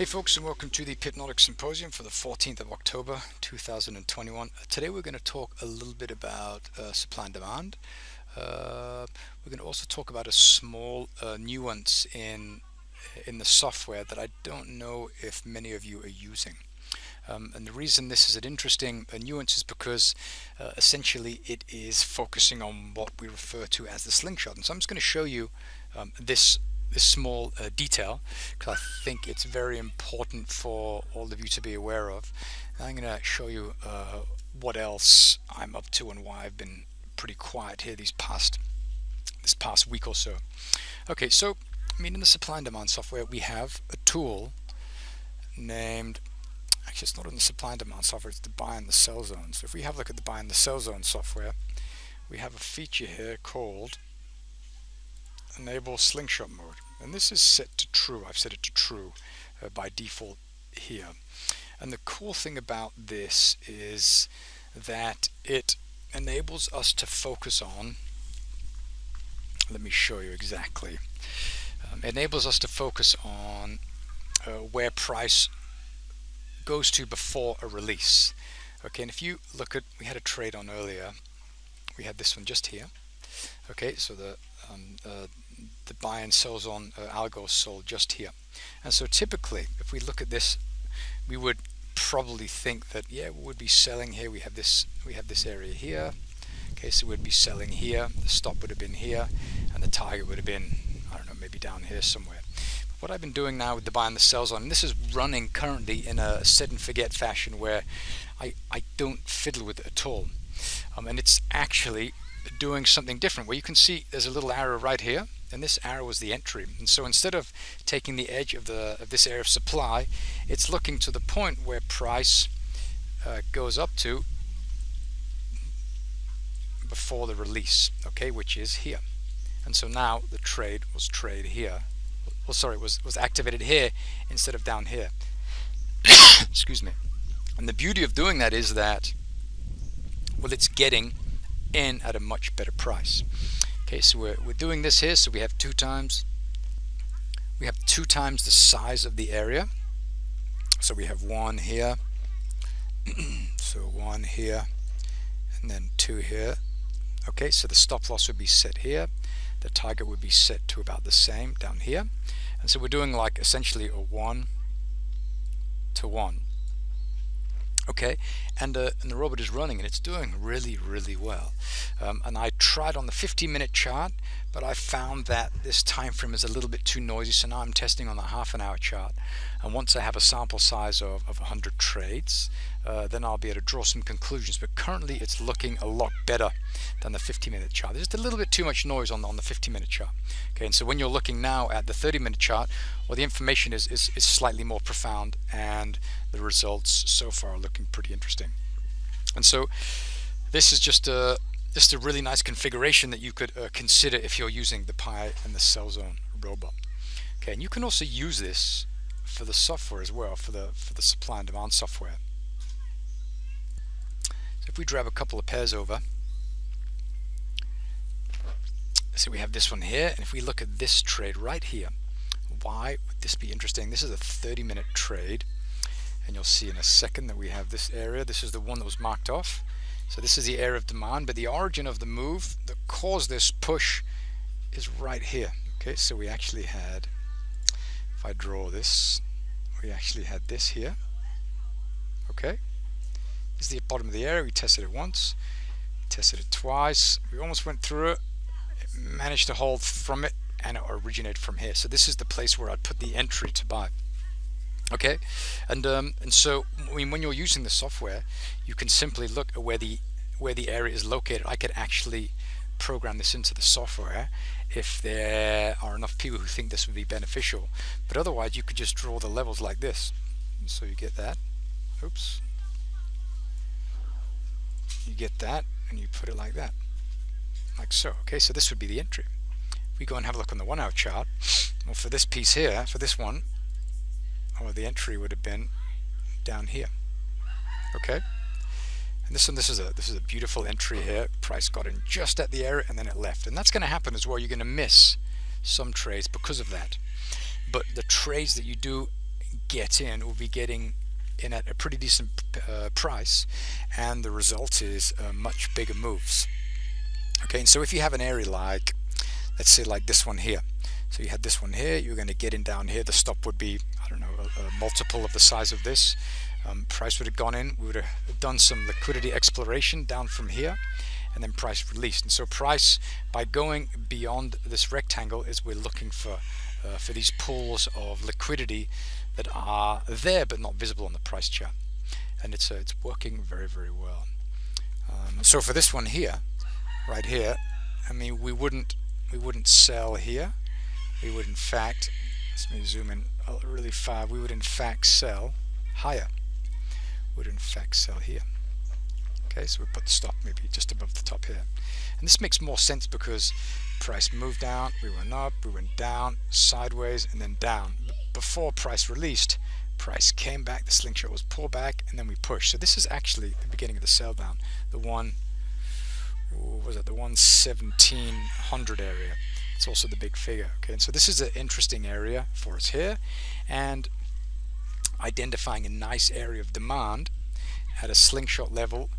Hey folks, and welcome to the Pipnotic Symposium for the 14th of October 2021. Today we're going to talk a little bit about supply and demand. We're going to also talk about a small nuance in the software that I don't know if many of you are using. And the reason this is an interesting nuance is because essentially it is focusing on what we refer to as the slingshot. And so I'm just going to show you this small detail because I think it's very important for all of you to be aware of. And I'm going to show you what else I'm up to and why I've been pretty quiet here this past week or so. Okay, so in the supply and demand software we have a tool named, actually it's not in the supply and demand software, it's the buy and the sell zone. So if we have a look at the buy and the sell zone software, we have a feature here called enable slingshot mode, and this is set to true. I've set it to true by default here. And the cool thing about this is that it enables us to focus on, let me show you exactly, it enables us to focus on where price goes to before a release. Okay, and if you look at, we had a trade on earlier, we had this one just here. Okay, so the buy and sell zone algo sold just here. And so typically if we look at this, we would probably think that, yeah, we would be selling here. We have this area here. Okay, so we'd be selling here, the stop would have been here, and the target would have been, I don't know, maybe down here somewhere. But what I've been doing now with the buy and the sell zone, and this is running currently in a set and forget fashion where I don't fiddle with it at all. And it's actually doing something different, where you can see there's a little arrow right here, and this arrow is the entry. And so instead of taking the edge of this area of supply, it's looking to the point where price goes up to before the release, okay, which is here. And so now the trade was here. Well, sorry, it was activated here instead of down here. Excuse me. And the beauty of doing that is that, well, it's getting in at a much better price. Okay, so we're doing this here, so we have two times the size of the area. So we have one here, so one here, and then two here. Okay, so the stop loss would be set here, the target would be set to about the same down here, and so we're doing like essentially a 1 to 1. Okay, and the robot is running and it's doing really well. And I tried on the 15-minute chart, but I found that this time frame is a little bit too noisy, so now I'm testing on the half-an-hour chart. And once I have a sample size of 100 trades, then I'll be able to draw some conclusions. But currently it's looking a lot better than the 50-minute chart. There's just a little bit too much noise on the 50-minute chart. Okay, and so when you're looking now at the 30-minute chart, well, the information is slightly more profound, and the results so far are looking pretty interesting. And so this is just a really nice configuration that you could consider if you're using the buy and the sell zone robot. Okay, and you can also use this for the software as well, for the supply and demand software. So if we grab a couple of pairs over, so we have this one here, and if we look at this trade right here, why would this be interesting? This is a 30-minute trade, and you'll see in a second that we have this area. This is the one that was marked off. So this is the area of demand, but the origin of the move that caused this push is right here. Okay, so we actually had, if I draw this, we actually had this here. Okay, this is the bottom of the area. We tested it once, tested it twice, we almost went through it, managed to hold from it, and it originated from here. So this is the place where I'd put the entry to buy. Okay, and so when you're using the software, you can simply look at where the area is located. I could actually program this into the software if there are enough people who think this would be beneficial. But otherwise, you could just draw the levels like this. So you get that. Oops. You get that, and you put it like that, like so. Okay, so this would be the entry. If we go and have a look on the 1-hour chart, well, for this piece here, for this one, or the entry would have been down here. Okay, and this is a beautiful entry here. Price got in just at the area and then it left, and that's going to happen as well. You're going to miss some trades because of that, but the trades that you do get in will be getting in at a pretty decent price, and the result is much bigger moves. Okay, and so if you have an area like, let's say like this one here, so you had this one here, you're going to get in down here, the stop would be, I don't know, a multiple of the size of this. Price would have gone in, we would have done some liquidity exploration down from here, and then price released. And so price, by going beyond this rectangle, is we're looking for these pools of liquidity that are there but not visible on the price chart, and it's working very, very well. So for this one here, right here, I mean, we wouldn't sell here. We would in fact, let me zoom in really far, we would in fact sell higher. Would in fact sell here. Okay, so we put the stop maybe just above the top here, and this makes more sense because price moved down, we went up, we went down, sideways, and then down. Before price released, price came back, the slingshot was pulled back, and then we pushed. So this is actually the beginning of the sell down, the one, what was it, the 11700 area. It's also the big figure. Okay, and so this is an interesting area for us here, and identifying a nice area of demand at a slingshot level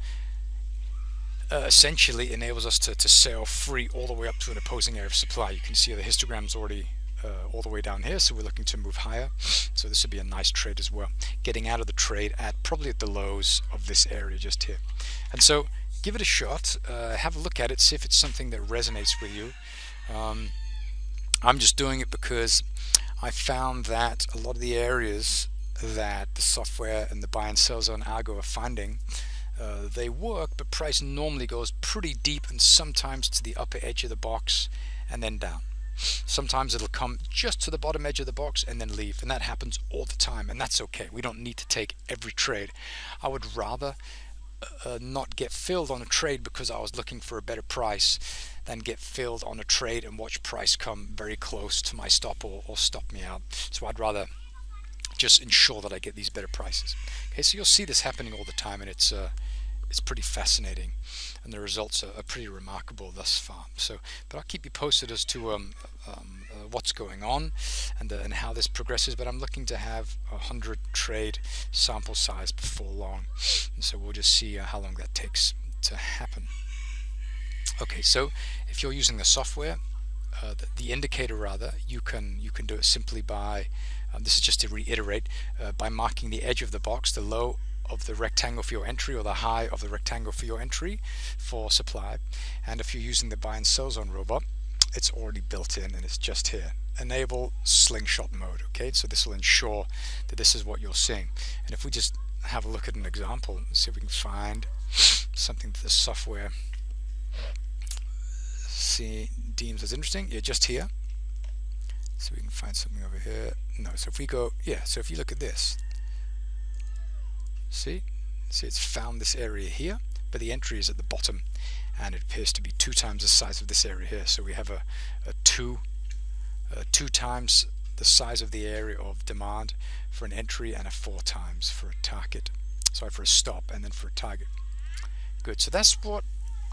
essentially enables us to sail free all the way up to an opposing area of supply. You can see the histogram's already all the way down here, so we're looking to move higher. So this would be a nice trade as well, getting out of the trade at probably at the lows of this area just here. And so give it a shot, have a look at it, see if it's something that resonates with you. I'm just doing it because I found that a lot of the areas that the software and the buy and sell zone algo are finding, they work, but price normally goes pretty deep and sometimes to the upper edge of the box and then down. Sometimes it'll come just to the bottom edge of the box and then leave, and that happens all the time, and that's okay. We don't need to take every trade. I would rather not get filled on a trade because I was looking for a better price than get filled on a trade and watch price come very close to my stop or stop me out. So I'd rather just ensure that I get these better prices. Okay, so you'll see this happening all the time, and it's pretty fascinating, and the results are pretty remarkable thus far. So, but I'll keep you posted as to what's going on and how this progresses. But I'm looking to have 100 trade sample size before long, and so we'll just see how long that takes to happen. Okay, so if you're using the software, the indicator rather, you can do it simply by this is just to reiterate, by marking the edge of the box, the low of the rectangle for your entry or the high of the rectangle for your entry for supply. And if you're using the buy and sell zone robot, it's already built in and it's just here. Enable slingshot mode. Okay, so this will ensure that this is what you're seeing. And if we just have a look at an example and see if we can find something that the software deems as interesting. Yeah, just here. So we can find something over here. No, so if we go, yeah, so if you look at this, see it's found this area here, but the entry is at the bottom, and it appears to be 2 times the size of this area here. So we have a 2 times the size of the area of demand for an entry, and a 4 times for a target. Sorry, for a stop and then for a target. Good. So that's what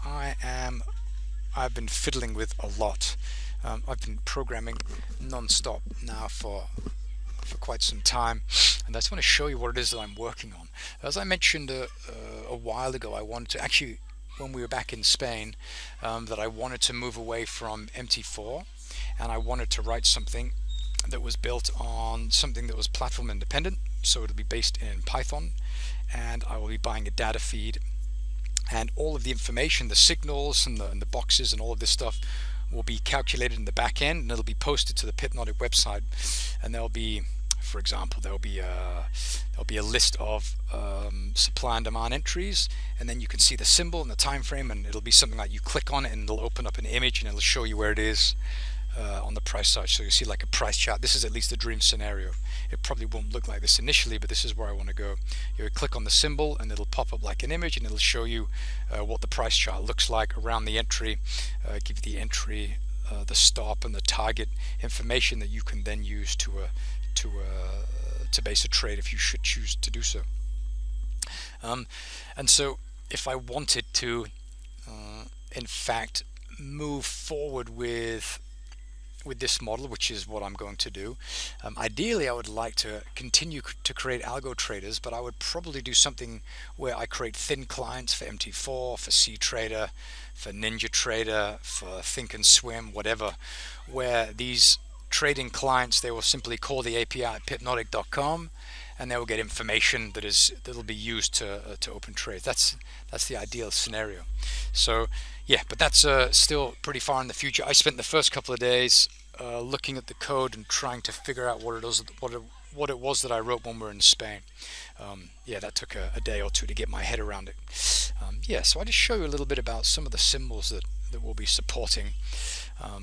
I've been fiddling with a lot. I've been programming non-stop now for quite some time, and I just want to show you what it is that I'm working on. As I mentioned a while ago, I wanted to actually, when we were back in Spain, that I wanted to move away from MT4, and I wanted to write something that was built on something that was platform independent, so it'll be based in Python, and I will be buying a data feed, and all of the information, the signals and the boxes and all of this stuff will be calculated in the back end, and it'll be posted to the Pipnotic website. And there'll be, for example, there'll be a list of supply and demand entries, and then you can see the symbol and the time frame, and it'll be something like you click on it and it'll open up an image and it'll show you where it is on the price side. So you see like a price chart. This is at least the dream scenario. It probably won't look like this initially, but this is where I want to go. You click on the symbol and it'll pop up like an image, and it'll show you what the price chart looks like around the entry, give you the entry, the stop, and the target information that you can then use to base a trade if you should choose to do so. And so if I wanted to in fact move forward with with this model, which is what I'm going to do. Ideally, I would like to continue to create algo traders, but I would probably do something where I create thin clients for MT4, for CTrader, for NinjaTrader, for Thinkorswim, whatever, where these trading clients, they will simply call the API at pipnotic.com, and they will get information that'll be used to open trades. That's the ideal scenario. So yeah, but that's still pretty far in the future. I spent the first couple of days looking at the code and trying to figure out what it was that I wrote when we were in Spain. Yeah, that took a day or two to get my head around it. Yeah, so I just show you a little bit about some of the symbols that we'll be supporting.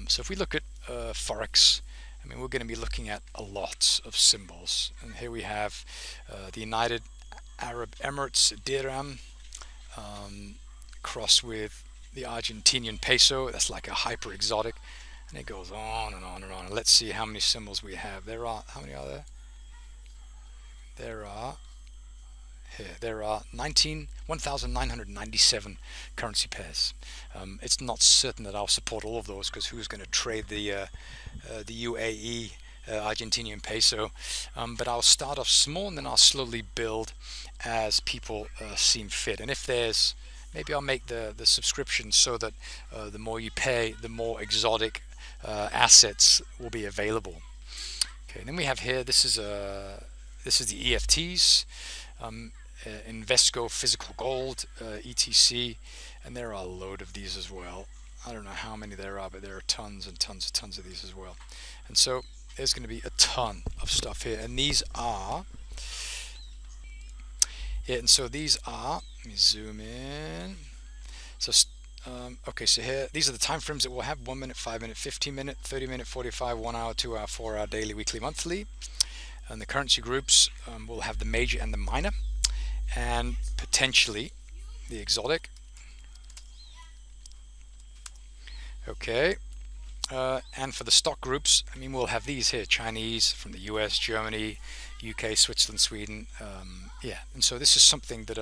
So if we look at Forex, I mean, we're going to be looking at a lot of symbols. And here we have the United Arab Emirates dirham crossed with the Argentinian peso. That's like a hyper exotic. And it goes on and on and on. And let's see how many symbols we have. How many are there? There are 1,997 currency pairs. It's not certain that I'll support all of those, because who's going to trade the UAE Argentinian peso? But I'll start off small, and then I'll slowly build as people seem fit. And if there's, maybe I'll make the subscription so that the more you pay, the more exotic assets will be available. Okay, and then we have here, this is the EFTs. Invesco physical gold, etc, and there are a load of these as well. I don't know how many there are, but there are tons and tons and tons of these as well. And so there's going to be a ton of stuff here, and these are let me zoom in. So okay, so here these are the time frames that we'll have: 1 minute, 5 minute, 15 minute, 30 minute, 45, 1 hour, 2 hour, 4 hour, daily, weekly, monthly. And the currency groups will have the major and the minor, and potentially the exotic. Okay, and for the stock groups, I mean, we'll have these here: Chinese from the US, Germany, UK, Switzerland, Sweden. Yeah, and so this is something that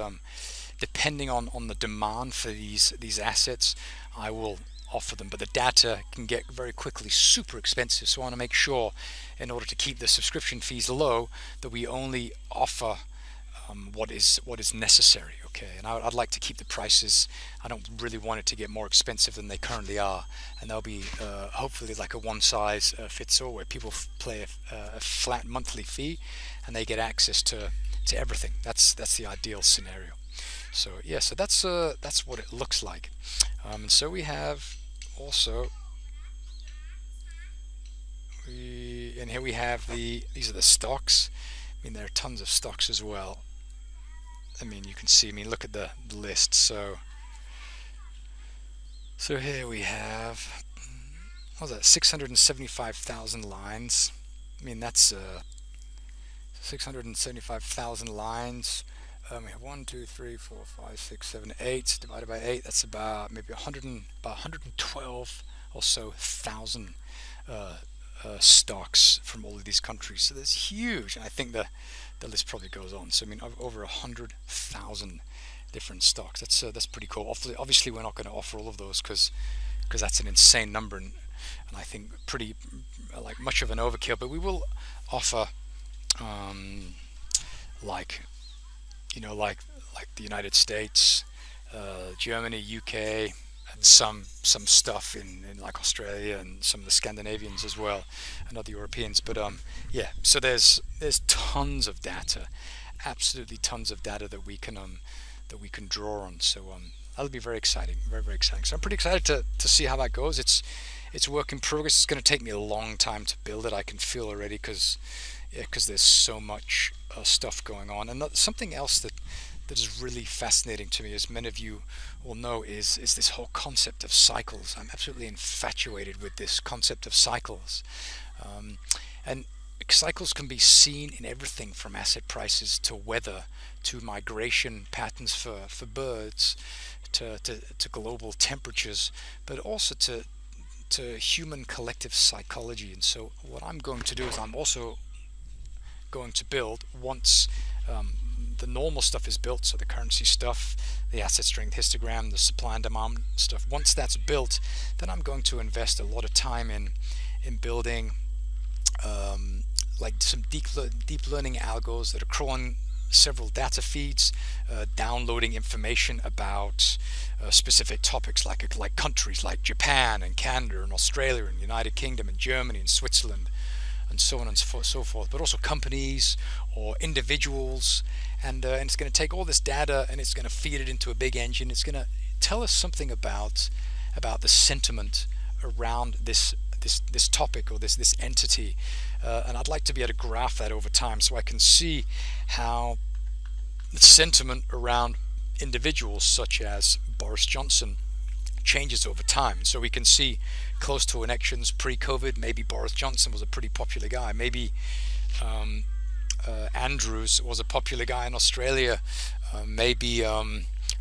depending on the demand for these assets, I will offer them, but the data can get very quickly super expensive. So I want to make sure, in order to keep the subscription fees low, that we only offer what is necessary. Okay, and I'd like to keep the prices. I don't really want it to get more expensive than they currently are, and there'll be hopefully like a one size fits all, where people pay a flat monthly fee and they get access to everything. That's the ideal scenario. So yeah, so that's what it looks like. And so we have also, and here we have these are the stocks. I mean, there are tons of stocks as well. I mean, you can see, I mean, look at the list. So here we have, what was that, 675,000 lines. I mean, that's 675,000 lines. We have 1, 2, 3, 4, 5, 6, 7, 8 divided by 8. That's about maybe 112 or so thousand stocks from all of these countries. So that's huge. And I think the list probably goes on. So I mean, over 100,000 different stocks. That's pretty cool. Obviously, we're not going to offer all of those because that's an insane number, and I think pretty like much of an overkill. But we will offer like the United States, Germany, UK, and some stuff in like Australia and some of the Scandinavians as well, and other Europeans. But yeah, so there's tons of data, absolutely tons of data that we can draw on. So that'll be very exciting, very exciting. So I'm pretty excited to see how that goes. It's work in progress. It's going to take me a long time to build it. I can feel already, because there's so much stuff going on. And something else that is really fascinating to me, as many of you will know, is this whole concept of cycles. I'm absolutely infatuated with this concept of cycles. And cycles can be seen in everything from asset prices to weather to migration patterns for birds to global temperatures, but also to human collective psychology. And so what I'm going to do is I'm also going to build, once the normal stuff is built, so the currency stuff, the asset strength histogram, the supply and demand stuff, once that's built, then I'm going to invest a lot of time in in building like some deep learning algos that are crawling several data feeds, downloading information about specific topics like countries like Japan and Canada and Australia and United Kingdom and Germany and Switzerland and so on and so forth, but also companies or individuals. And it's going to take all this data and it's going to feed it into a big engine. It's going to tell us something about the sentiment around this topic or this entity, and I'd like to be able to graph that over time so I can see how the sentiment around individuals such as Boris Johnson changes over time. So we can see close to elections pre-COVID, maybe Boris Johnson was a pretty popular guy. Maybe Andrews was a popular guy in Australia. Maybe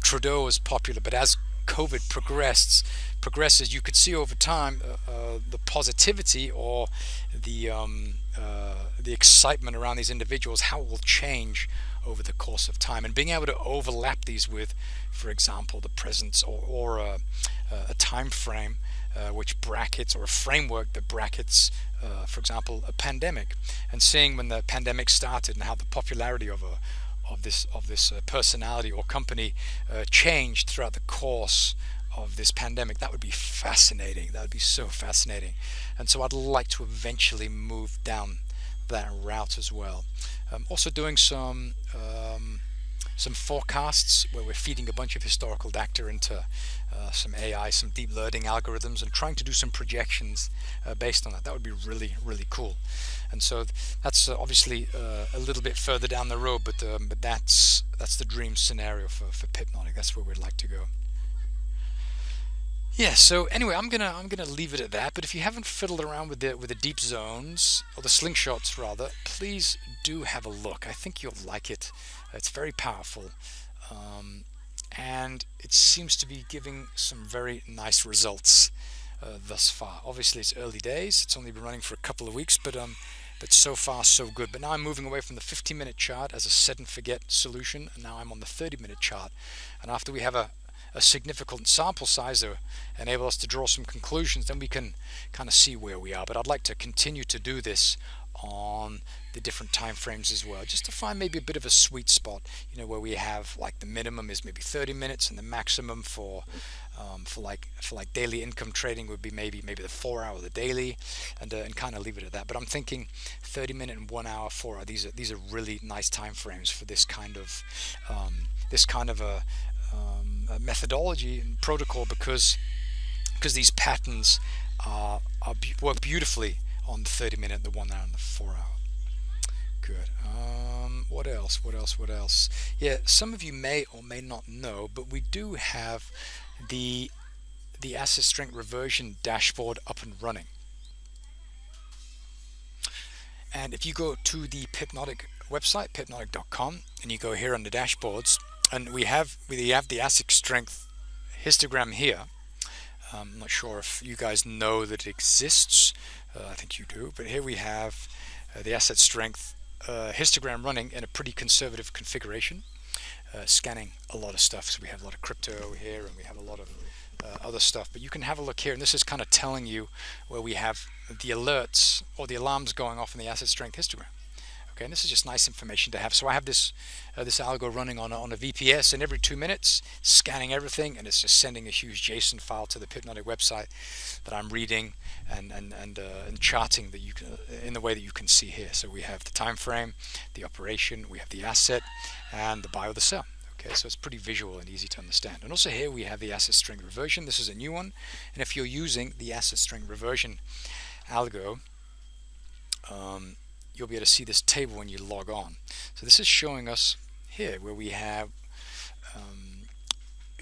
Trudeau was popular. But as COVID progresses, you could see over time the positivity or the excitement around these individuals, how it will change over the course of time, and being able to overlap these with, for example, the presence or a time frame which brackets, or a framework that brackets, for example, a pandemic, and seeing when the pandemic started and how the popularity of this personality or company changed throughout the course of this pandemic. That would be fascinating. That would be so fascinating. And so I'd like to eventually move down that route as well. Also doing some forecasts where we're feeding a bunch of historical data into some AI, some deep learning algorithms, and trying to do some projections based on that. That would be really, really cool. And so that's obviously a little bit further down the road, but that's the dream scenario for Pipnotic. That's where we'd like to go. Yeah, so anyway, I'm gonna leave it at that. But if you haven't fiddled around with the deep zones, or the slingshots rather, please do have a look. I think you'll like it. It's very powerful, and it seems to be giving some very nice results thus far. Obviously, it's early days. It's only been running for a couple of weeks, but so far so good. But now I'm moving away from the 15-minute chart as a set and forget solution, and now I'm on the 30-minute chart. And after we have a significant sample size to enable us to draw some conclusions, then we can kind of see where we are. But I'd like to continue to do this on the different time frames as well, just to find maybe a bit of a sweet spot, where we have like the minimum is maybe 30 minutes and the maximum for daily income trading would be maybe the 4 hour the daily, and kind of leave it at that. But I'm thinking 30-minute and 1 hour, 4 hour, these are really nice time frames for this kind of a methodology and protocol, because these patterns work beautifully on the 30-minute, the 1 hour, and the 4 hour. Good. What else? Yeah, some of you may or may not know, but we do have the asset strength reversion dashboard up and running. And if you go to the Pipnotic website, pipnotic.com, and you go here under dashboards, and we have the asset strength histogram here. I'm not sure if you guys know that it exists. I think you do. But here we have the asset strength histogram running in a pretty conservative configuration, scanning a lot of stuff. So we have a lot of crypto here, and we have a lot of other stuff. But you can have a look here, and this is kind of telling you where we have the alerts or the alarms going off in the asset strength histogram. Okay, and this is just nice information to have. So I have this algo running on a VPS, and every 2 minutes scanning everything, and it's just sending a huge JSON file to the Pipnotic website that I'm reading and charting that you can, in the way that you can see here. So we have the time frame, the operation, we have the asset, and the buy or the sell. Okay, so it's pretty visual and easy to understand. And also here we have the asset string reversion. This is a new one, and if you're using the asset string reversion algo, you'll be able to see this table when you log on. So this is showing us here where we have,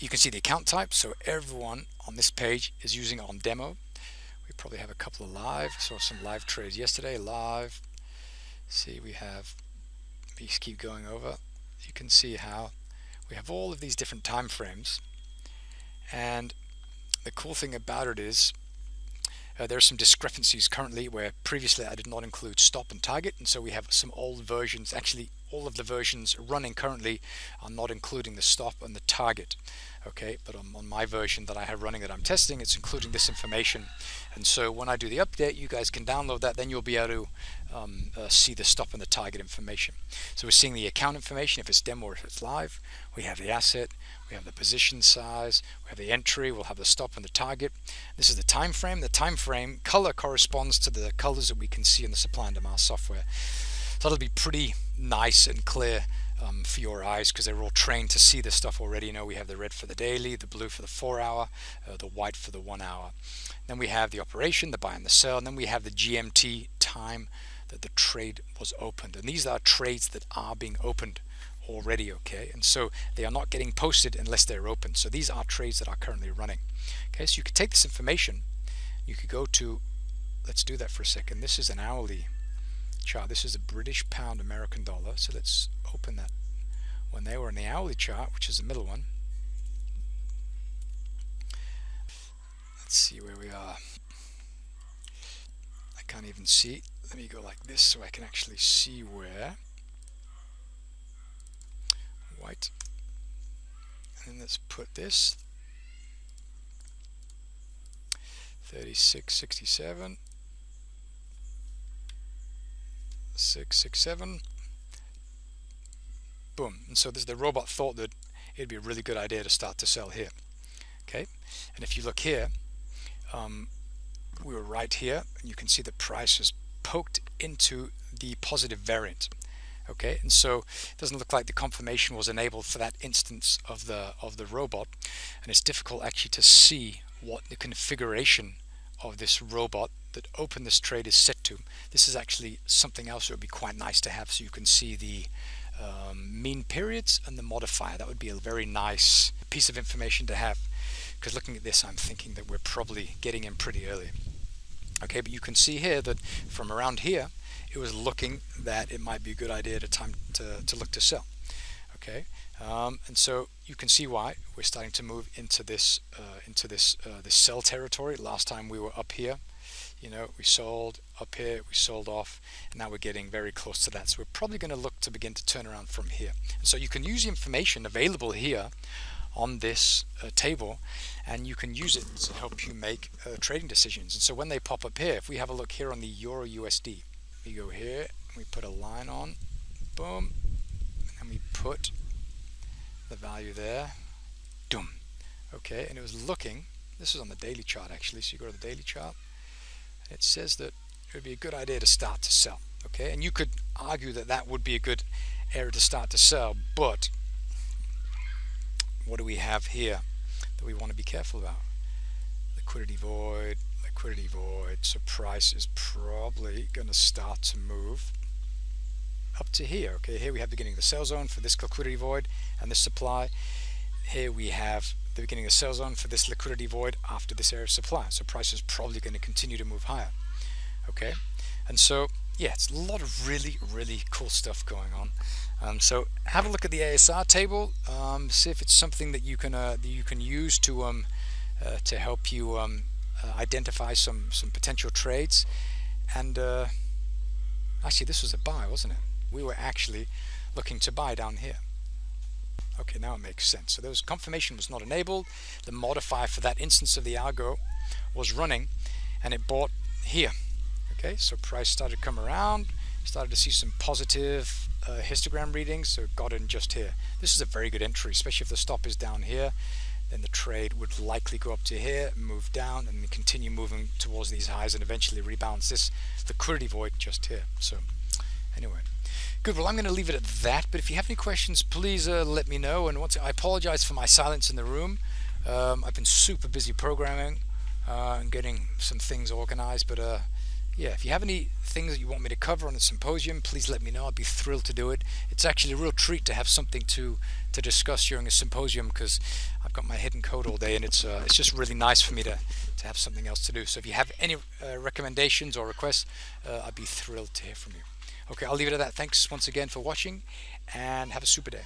you can see the account type. So everyone on this page is using it on demo. We probably have a couple of live. Saw some live trades yesterday. Live. See, we just keep going over. You can see how we have all of these different time frames. And the cool thing about it is, there are some discrepancies currently where previously I did not include stop and target, and so we have some old versions, actually all of the versions running currently are not including the stop and the target. Okay, but on my version that I have running that I'm testing, it's including this information. And so when I do the update, you guys can download that, then you'll be able to see the stop and the target information. So we're seeing the account information, if it's demo or if it's live. We have the asset, we have the position size, we have the entry, we'll have the stop and the target. This is the time frame. The time frame color corresponds to the colors that we can see in the supply and demand software. So that'll be pretty nice and clear for your eyes, because they're all trained to see this stuff already. You know, we have the red for the daily, the blue for the 4 hour, the white for the 1 hour. Then we have the operation, the buy and the sell, and then we have the GMT time that the trade was opened. And these are trades that are being opened already, okay? And so they are not getting posted unless they're open. So these are trades that are currently running. Okay, so you could take this information, you could go to, let's do that for a second. This is an hourly chart. This is a British pound American dollar. So let's open that when they were in the hourly chart, which is the middle one. Let's see where we are. I can't even see. Let me go like this so I can actually see where. White. And then let's put this 36.67 667. Boom. And so the robot thought that it'd be a really good idea to start to sell here. Okay, and if you look here, we were right here, and you can see the price is poked into the positive variant. Okay, and so it doesn't look like the confirmation was enabled for that instance of the robot, and it's difficult actually to see what the configuration of this robot that opened this trade is set to. This is actually something else that would be quite nice to have, so you can see the mean periods and the modifier. That would be a very nice piece of information to have, because looking at this, I'm thinking that we're probably getting in pretty early. Okay, but you can see here that from around here, it was looking that it might be a good idea to look to sell. Okay, and so you can see why we're starting to move into this this sell territory. Last time we were up here, you know, we sold up here, we sold off, and now we're getting very close to that. So we're probably going to look to begin to turn around from here. And so you can use the information available here on this table, and you can use it to help you make trading decisions. And so when they pop up here, if we have a look here on the Euro USD, we go here, we put a line on, boom, and we put the value there, doom. Okay, and it was looking, this is on the daily chart actually, so you go to the daily chart, and it says that it would be a good idea to start to sell. Okay, and you could argue that that would be a good area to start to sell, but what do we have here that we want to be careful about? Liquidity void, liquidity void. So price is probably going to start to move up to here. Okay, here we have the beginning of the sell zone for this liquidity void and this supply. Here we have the beginning of the sell zone for this liquidity void after this area of supply. So price is probably going to continue to move higher. Okay, and so yeah, it's a lot of really cool stuff going on. So have a look at the ASR table, see if it's something that you can use to help you identify some potential trades. And actually, this was a buy, wasn't it? We were actually looking to buy down here. Okay, now it makes sense. So those confirmation was not enabled. The modifier for that instance of the algo was running, and it bought here. Okay, so price started to come around, started to see some positive histogram readings, so it got in just here. This is a very good entry, especially if the stop is down here. Then the trade would likely go up to here, move down, and continue moving towards these highs, and eventually rebalance this liquidity void just here. So anyway, good. Well, I'm going to leave it at that, but if you have any questions, please let me know. And I apologize for my silence in the room. I've been super busy programming and getting some things organized, but yeah, if you have any things that you want me to cover on the symposium, please let me know. I'd be thrilled to do it. It's actually a real treat to have something to discuss during a symposium, because I've got my hidden code all day, and it's just really nice for me to have something else to do. So if you have any recommendations or requests, I'd be thrilled to hear from you. Okay, I'll leave it at that. Thanks once again for watching, and have a super day.